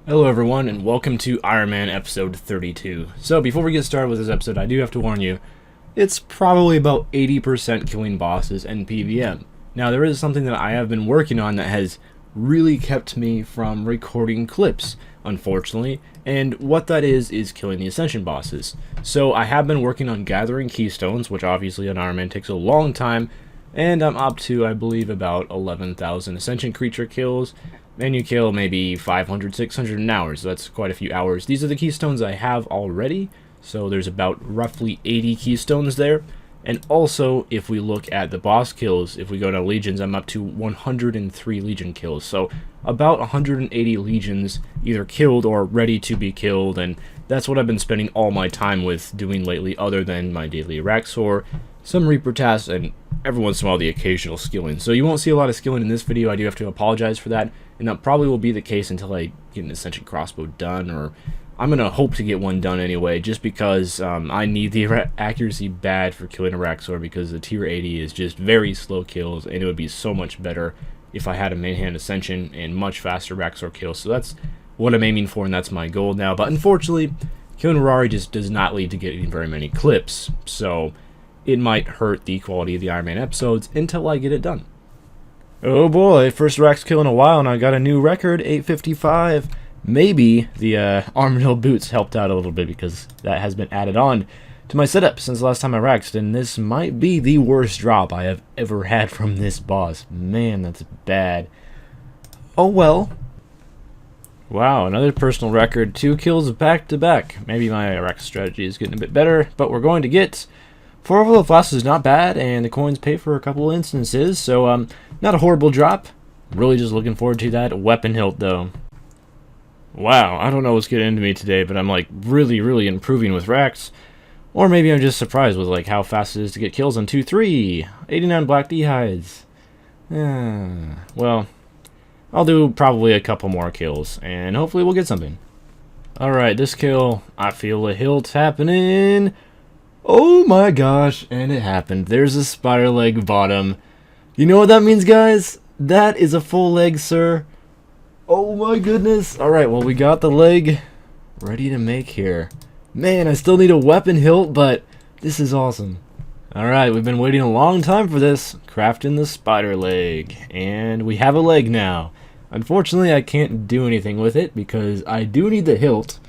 Hello everyone, and welcome to Ironman episode 32. So before we get started with this episode, I do have to warn you, it's probably about 80% killing bosses and PvM. Now there is something that I have been working on that has really kept me from recording clips, unfortunately, and what that is killing the Ascension bosses. So I have been working on gathering keystones, which obviously on Ironman takes a long time, and I'm up to, I believe, about 11,000 Ascension creature kills. And you kill maybe 500, 600 an hour, so that's quite a few hours. These are the keystones I have already, so there's about roughly 80 keystones there. And also, if we look at the boss kills, if we go to legions, I'm up to 103 legion kills. So about 180 legions either killed or ready to be killed, and that's what I've been spending all my time with doing lately, other than my daily araxxor, some Reaper tasks, and every once in a while the occasional skilling. So you won't see a lot of skilling in this video. I do have to apologize for that, and that probably will be the case until I get an Ascension crossbow done, or I'm going to hope to get one done anyway, just because I need the accuracy bad for killing araxxor, because the tier 80 is just very slow kills, and it would be so much better if I had a main hand Ascension and much faster araxxor kills. So that's what I'm aiming for, and that's my goal now. But unfortunately, killing Rari just does not lead to getting very many clips, so it might hurt the quality of the Ironman episodes until I get it done. Oh boy, first Rax kill in a while, and I got a new record, 855. Maybe the Armadillo boots helped out a little bit, because that has been added on to my setup since the last time I Raxed, and this might be the worst drop I have ever had from this boss. Man, that's bad. Oh well. Wow, another personal record, 2 kills back to back. Maybe my Rax strategy is getting a bit better, but we're going to get 4 overload flasks is not bad, and the coins pay for a couple of instances, so not a horrible drop. Really just looking forward to that weapon hilt, though. Wow, I don't know what's getting into me today, but I'm like really improving with Rax. Or maybe I'm just surprised with like how fast it is to get kills on 2-3. 89 black D-hides. Well, I'll do probably a couple more kills, and hopefully we'll get something. Alright, this kill, I feel a hilt happening. Oh my gosh, and it happened. There's a spider leg bottom. You know what that means, guys? That is a full leg, sir. Oh my goodness. Alright, well, we got the leg ready to make here. Man, I still need a weapon hilt, but this is awesome. Alright, we've been waiting a long time for this. Crafting the spider leg. And we have a leg now. Unfortunately, I can't do anything with it because I do need the hilt.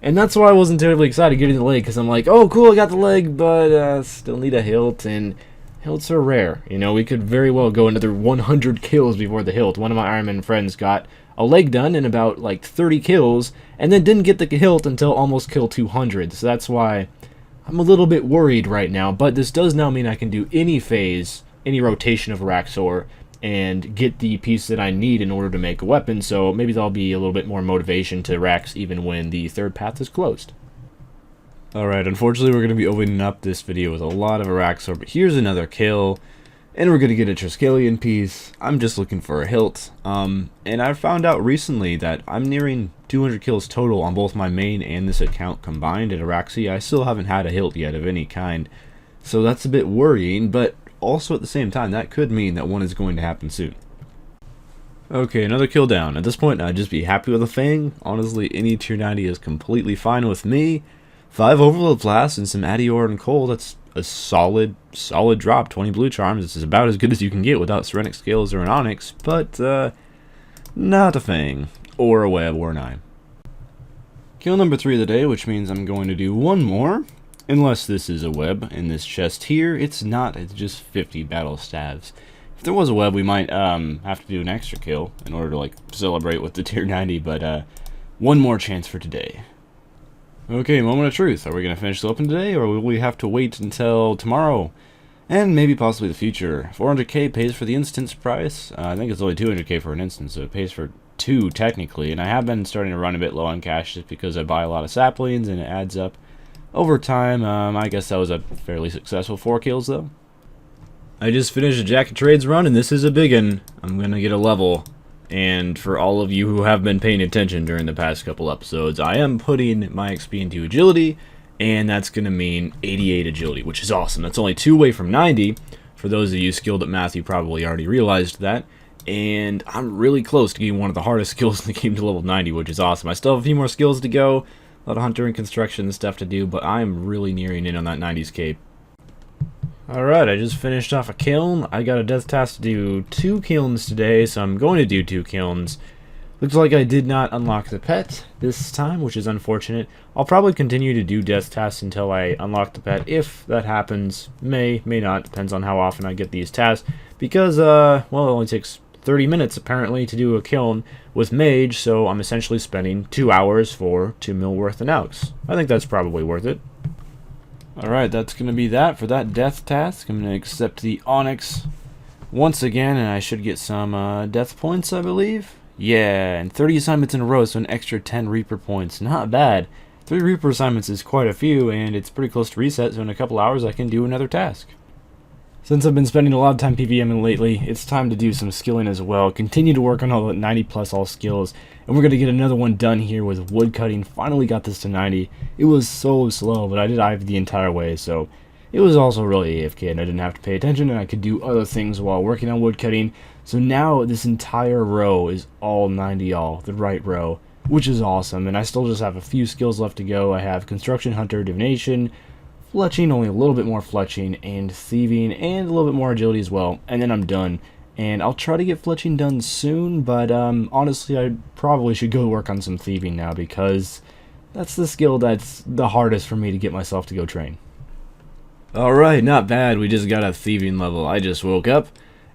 And that's why I wasn't terribly excited getting the leg, because I'm like, oh cool, I got the leg, but still need a hilt, and hilts are rare. You know, we could very well go another 100 kills before the hilt. One of my Ironman friends got a leg done in about like 30 kills, and then didn't get the hilt until almost kill 200. So that's why I'm a little bit worried right now, but this does now mean I can do any phase, any rotation of araxxor, and get the piece that I need in order to make a weapon, so maybe that'll be a little bit more motivation to Rax even when the third path is closed. Alright, unfortunately we're going to be opening up this video with a lot of araxxor, but here's another kill, and we're going to get a Triskelion piece. I'm just looking for a hilt, and I found out recently that I'm nearing 200 kills total on both my main and this account combined at Araxxi. I still haven't had a hilt yet of any kind, so that's a bit worrying, but also at the same time, that could mean that one is going to happen soon. Okay, another kill down. At this point, I'd just be happy with a Fang. Honestly, any tier 90 is completely fine with me. 5 overload flasks and some Adior and coal. That's a solid drop. 20 blue charms. This is about as good as you can get without Serenic Scales or an Onyx, but not a Fang or a Web or an Eye. Kill number 3 of the day, which means I'm going to do one more. Unless this is a web in this chest here. It's not, it's just 50 battle staves. If there was a web, we might have to do an extra kill in order to like celebrate with the tier 90, but one more chance for today. Okay, moment of truth. Are we going to finish the open today, or will we have to wait until tomorrow? And maybe possibly the future. 400k pays for the instance price. I think it's only 200k for an instance, so it pays for 2 technically, and I have been starting to run a bit low on cash just because I buy a lot of saplings and it adds up. Over time, I guess that was a fairly successful 4 kills, though. I just finished a Jacket Trades run, and this is a big one. I'm going to get a level. And for all of you who have been paying attention during the past couple episodes, I am putting my XP into Agility, and that's going to mean 88 Agility, which is awesome. That's only 2 away from 90. For those of you skilled at math, you probably already realized that. and I'm really close to getting one of the hardest skills in the game to level 90, which is awesome. I still have a few more skills to go, a lot of hunter and construction and stuff to do, but I'm really nearing in on that 90s cape. Alright, I just finished off a kiln. I got a death task to do 2 kilns today, so I'm going to do 2 kilns. Looks like I did not unlock the pet this time, which is unfortunate. I'll probably continue to do death tasks until I unlock the pet. If that happens, may not, depends on how often I get these tasks. Because, well, it only takes 30 minutes apparently to do a kiln with mage, so I'm essentially spending 2 hours for 2 mil worth of Naux. I think that's probably worth it. Alright, that's going to be that for that death task. I'm going to accept the Onyx once again, and I should get some death points, I believe. Yeah, and 30 assignments in a row, so an extra 10 Reaper points. Not bad. 3 Reaper assignments is quite a few, and it's pretty close to reset, so in a couple hours I can do another task. Since I've been spending a lot of time PVMing lately, it's time to do some skilling as well. Continue to work on all the 90 plus all skills, and we're going to get another one done here with woodcutting. Finally got this to 90. It was so slow, but I did IV the entire way, so it was also really AFK, and I didn't have to pay attention, and I could do other things while working on woodcutting. So now this entire row is all 90 all, the right row, which is awesome, and I still just have a few skills left to go. I have construction, hunter, divination, fletching, only a little bit more fletching, and thieving, and a little bit more agility as well, and then I'm done. And I'll try to get fletching done soon, but honestly I probably should go work on some thieving now, because that's the skill that's the hardest for me to get myself to go train. Alright, not bad, we just got a thieving level. I just woke up,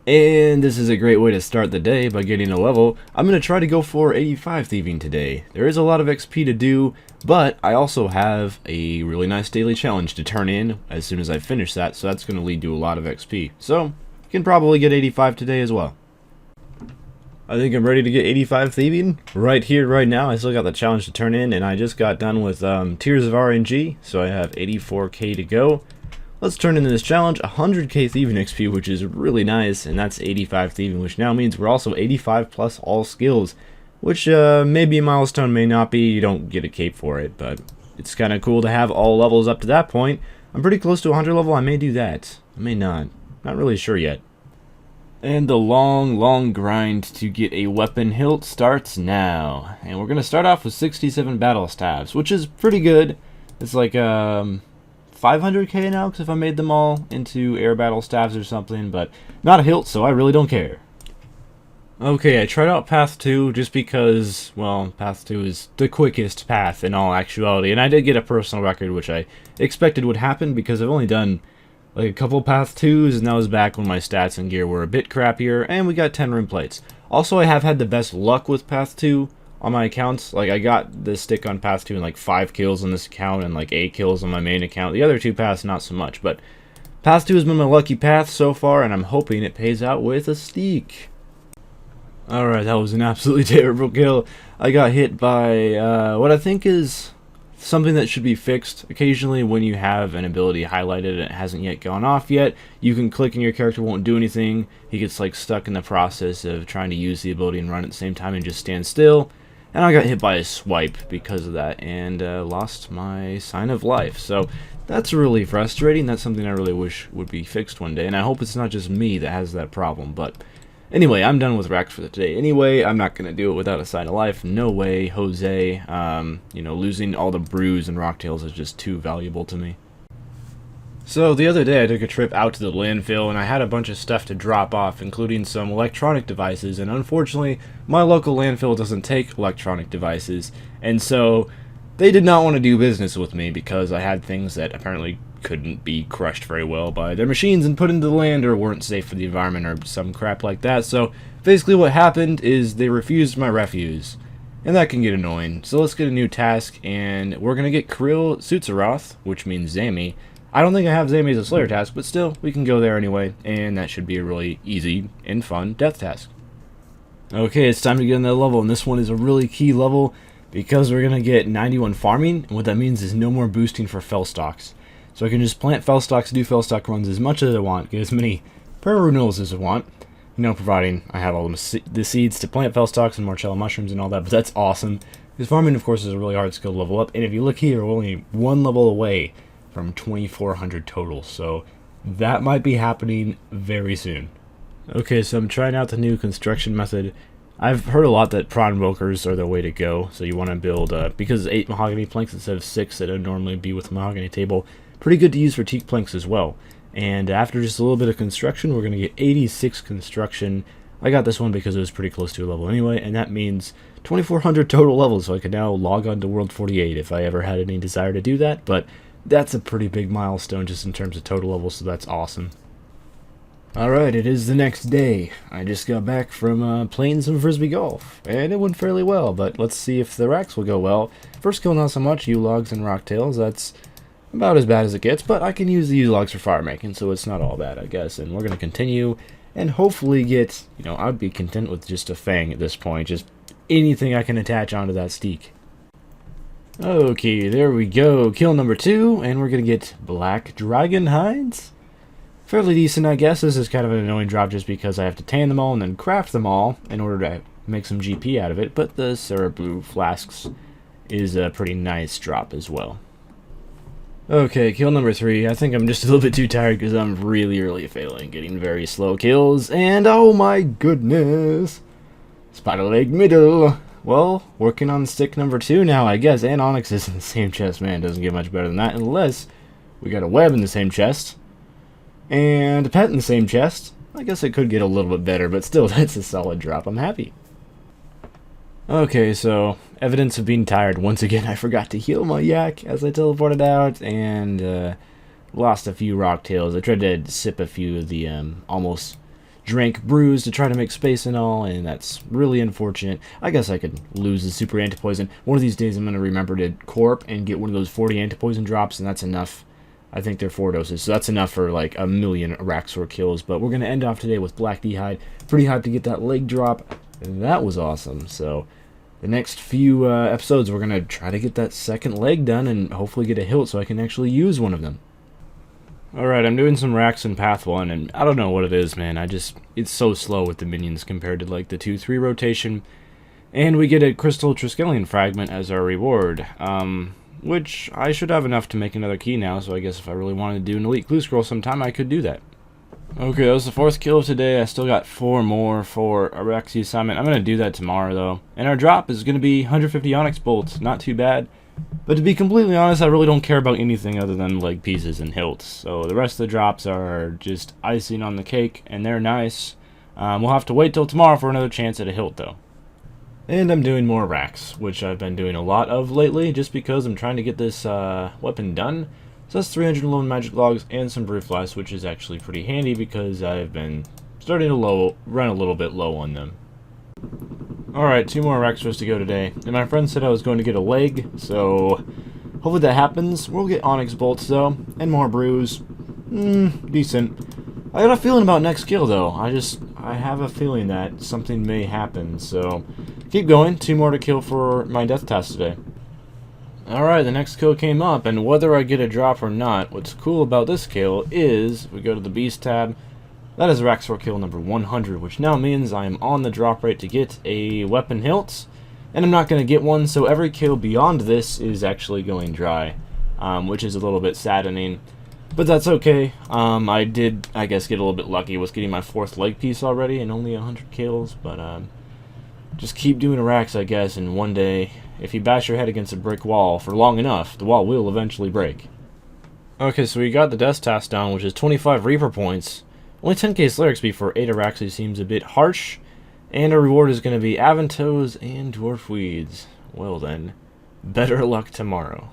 and this is a great way to start the day by getting a level. I'm going to try to go for 85 thieving today. There is a lot of XP to do, but I also have a really nice daily challenge to turn in as soon as I finish that, so that's going to lead to a lot of XP. So, I can probably get 85 today as well. I think I'm ready to get 85 thieving right here, right now. I still got the challenge to turn in, and I just got done with Tears of RNG, so I have 84k to go. Let's turn into this challenge, 100k thieving XP, which is really nice, and that's 85 thieving, which now means we're also 85 plus all skills, which may be a milestone, may not be. You don't get a cape for it, but it's kind of cool to have all levels up to that point. I'm pretty close to 100 level. I may do that. I may not. Not really sure yet. And the long grind to get a weapon hilt starts now. And we're going to start off with 67 battle staves, which is pretty good. It's like 500k now, because if I made them all into air battle staves or something, but not a hilt, so I really don't care. Okay, I tried out path 2 just because, well, path 2 is the quickest path in all actuality, and I did get a personal record, which I expected would happen because I've only done like a couple path 2s, and that was back when my stats and gear were a bit crappier, and we got 10 rune plates. Also, I have had the best luck with path 2 on my accounts. Like, I got the stick on path 2 and like 5 kills on this account and like 8 kills on my main account. The other 2 paths not so much, but path 2 has been my lucky path so far, and I'm hoping it pays out with a steak. Alright, that was an absolutely terrible kill. I got hit by what I think is something that should be fixed. Occasionally when you have an ability highlighted and it hasn't yet gone off yet, you can click and your character won't do anything. He gets like stuck in the process of trying to use the ability and run at the same time and just stand still. And I got hit by a swipe because of that, and lost my sign of life. So that's really frustrating. That's something I really wish would be fixed one day, and I hope it's not just me that has that problem. But anyway, I'm done with Rax for the day. Anyway, I'm not going to do it without a sign of life. No way, Jose. You know, losing all the brews and rocktails is just too valuable to me. So the other day I took a trip out to the landfill, and I had a bunch of stuff to drop off, including some electronic devices, and unfortunately my local landfill doesn't take electronic devices, and so they did not want to do business with me because I had things that apparently couldn't be crushed very well by their machines and put into the land, or weren't safe for the environment, or some crap like that. So basically what happened is they refused my refuse, and that can get annoying. So let's get a new task, and we're going to get Krill Sutzeroth, which means Zami. I don't think I have Zami as a Slayer task, but still, we can go there anyway, and that should be a really easy and fun death task. Okay, it's time to get on that level, and this one is a really key level because we're going to get 91 farming, and what that means is no more boosting for fell stalks. So I can just plant fell stalks, do fell stock runs as much as I want, get as many prayer renewals as I want, you know, providing I have all the seeds to plant fell stalks and Marcella mushrooms and all that, but that's awesome. Because farming, of course, is a really hard skill to level up, and if you look here, we're only one level away from 2,400 total, so that might be happening very soon. Okay, so I'm trying out the new construction method. I've heard a lot that prawn wilkers are the way to go, so you want to build, because 8 mahogany planks instead of 6 that would normally be with a mahogany table, pretty good to use for teak planks as well. And after just a little bit of construction, we're going to get 86 construction. I got this one because it was pretty close to a level anyway, and that means 2,400 total levels, so I can now log on to World 48 if I ever had any desire to do that, but that's a pretty big milestone just in terms of total levels, so that's awesome. Alright, it is the next day. I just got back from playing some frisbee golf, and it went fairly well, but let's see if the racks will go well. First kill, not so much, U-logs and rocktails, that's about as bad as it gets, but I can use the U-logs for fire making, so it's not all bad, I guess, and we're going to continue, and hopefully get, I'd be content with just a fang at this point, just anything I can attach onto that steak. Okay, there we go, kill number 2, and we're going to get black dragon hides. Fairly decent, I guess. This is kind of an annoying drop just because I have to tan them all and then craft them all in order to make some GP out of it, but the Sarah Blue Flasks is a pretty nice drop as well. Okay, kill number 3. I think I'm just a little bit too tired because I'm really failing, getting very slow kills, and oh my goodness! Spider leg middle! Well, working on stick number 2 now, I guess, and Onyx is in the same chest. Man, it doesn't get much better than that unless we got a web in the same chest. And a pet in the same chest. I guess it could get a little bit better, but still, that's a solid drop. I'm happy. Okay, so, evidence of being tired. Once again, I forgot to heal my yak as I teleported out, and lost a few rocktails. I tried to sip a few of the almost drank brews to try to make space and all, and that's really unfortunate. I guess I could lose the super anti-poison. One of these days I'm going to remember to corp and get one of those 40 anti-poison drops, and that's enough. I think they're 4 doses, so that's enough for like a million araxxor kills. But we're going to end off today with Black D-Hide. Pretty hyped to get that leg drop. That was awesome. So the next few episodes, we're going to try to get that second leg done and hopefully get a hilt so I can actually use one of them. Alright, I'm doing some racks in Path 1, and I don't know what it is, man. It's so slow with the minions compared to like the 2-3 rotation. And we get a Crystal Triskelion Fragment as our reward. Which I should have enough to make another key now, so I guess if I really wanted to do an Elite Clue Scroll sometime, I could do that. Okay, that was the 4th kill of today. I still got 4 more for Araxxi assignment. I'm going to do that tomorrow, though. And our drop is going to be 150 Onyx Bolts. Not too bad. But to be completely honest, I really don't care about anything other than leg pieces and hilts. So the rest of the drops are just icing on the cake, and they're nice. We'll have to wait till tomorrow for another chance at a hilt, though. And I'm doing more racks, which I've been doing a lot of lately, just because I'm trying to get this weapon done. So that's 311 magic logs and some brew flies, which is actually pretty handy because I've been starting to run a little bit low on them. Alright, 2 more racks for us to go today. And my friend said I was going to get a leg, so hopefully that happens. We'll get onyx bolts, though, and more brews. Decent. I got a feeling about next kill, though. I have a feeling that something may happen, so keep going. 2 more to kill for my death task today. Alright, the next kill came up, and whether I get a drop or not, what's cool about this kill is, we go to the Beast tab, that is araxxor kill number 100, which now means I am on the drop rate to get a weapon hilt, and I'm not going to get one, so every kill beyond this is actually going dry, which is a little bit saddening. But that's okay. I did, I guess, get a little bit lucky with getting my 4th leg piece already and only 100 kills, but just keep doing Arax, I guess, and one day, if you bash your head against a brick wall for long enough, the wall will eventually break. Okay, so we got the death task down, which is 25 Reaper points. Only 10k Slayer XP for 8 Araxxi seems a bit harsh, and our reward is going to be Aventos and Dwarf Weeds. Well then, better luck tomorrow.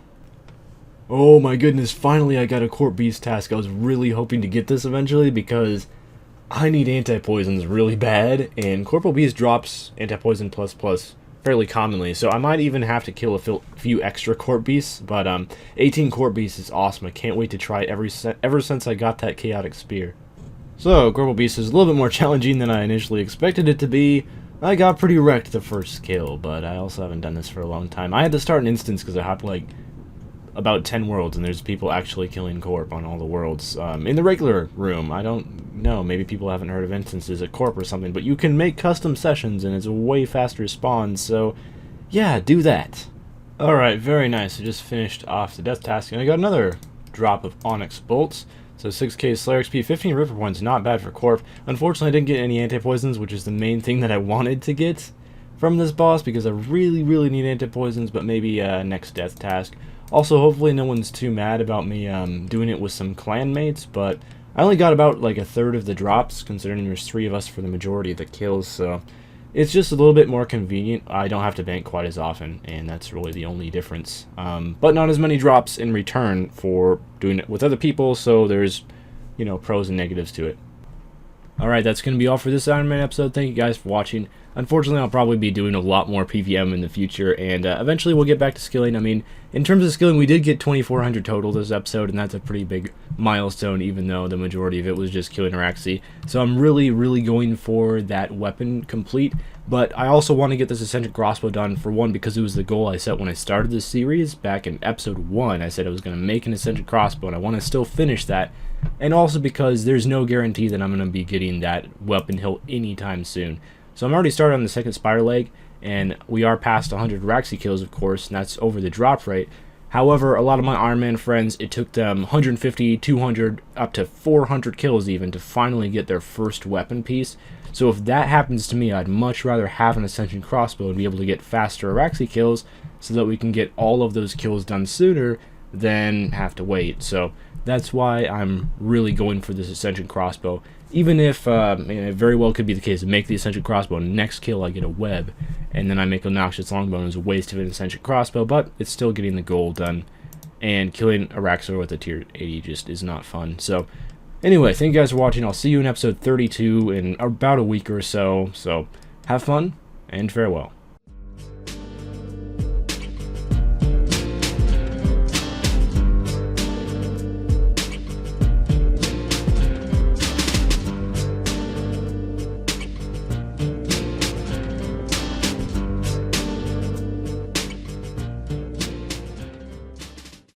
Oh my goodness, finally I got a Corp Beast task. I was really hoping to get this eventually because I need anti-poisons really bad, and Corporeal Beast drops anti-poison ++ fairly commonly, so I might even have to kill a few extra Corp Beasts, but 18 Corp Beasts is awesome. I can't wait to try it ever since I got that Chaotic Spear. So, Corporeal Beast is a little bit more challenging than I initially expected it to be. I got pretty wrecked the first kill, but I also haven't done this for a long time. I had to start an instance because I hopped like about 10 worlds, and there's people actually killing Corp on all the worlds. In the regular room, I don't know, maybe people haven't heard of instances at Corp or something, but you can make custom sessions, and it's a way faster spawn, so yeah, do that. Alright, very nice. I just finished off the death task, and I got another drop of Onyx Bolts. So 6k Slayer XP, 15 Ripper points, not bad for Corp. Unfortunately, I didn't get any anti-poisons, which is the main thing that I wanted to get from this boss, because I really need anti-poisons, but maybe next death task. Also, hopefully no one's too mad about me doing it with some clanmates, but I only got about like a third of the drops, considering there's 3 of us for the majority of the kills, so it's just a little bit more convenient. I don't have to bank quite as often, and that's really the only difference. But not as many drops in return for doing it with other people, so there's, you know, pros and negatives to it. Alright, that's going to be all for this Ironman episode. Thank you guys for watching. Unfortunately, I'll probably be doing a lot more PVM in the future, and eventually we'll get back to skilling. I mean, in terms of skilling, we did get 2,400 total this episode, and that's a pretty big milestone, even though the majority of it was just killing Araxxi. So I'm really going for that weapon complete, but I also want to get this eccentric crossbow done, for one, because it was the goal I set when I started this series. Back in episode 1, I said I was going to make an eccentric crossbow, and I want to still finish that. And also because there's no guarantee that I'm going to be getting that weapon hilt anytime soon. So I'm already started on the second spider leg, and we are past 100 Araxxi kills, of course, and that's over the drop rate. However, a lot of my Ironman friends, it took them 150, 200, up to 400 kills even to finally get their first weapon piece. So if that happens to me, I'd much rather have an Ascension crossbow and be able to get faster Araxxi kills so that we can get all of those kills done sooner than have to wait. So that's why I'm really going for this Ascension crossbow. Even if it very well could be the case to make the Ascension crossbow, next kill I get a web, and then I make a Noxious longbow, and it's a waste of an Ascension crossbow, but it's still getting the goal done. And killing araxxor with a tier 80 just is not fun. So anyway, thank you guys for watching. I'll see you in episode 32 in about a week or so. So have fun, and farewell.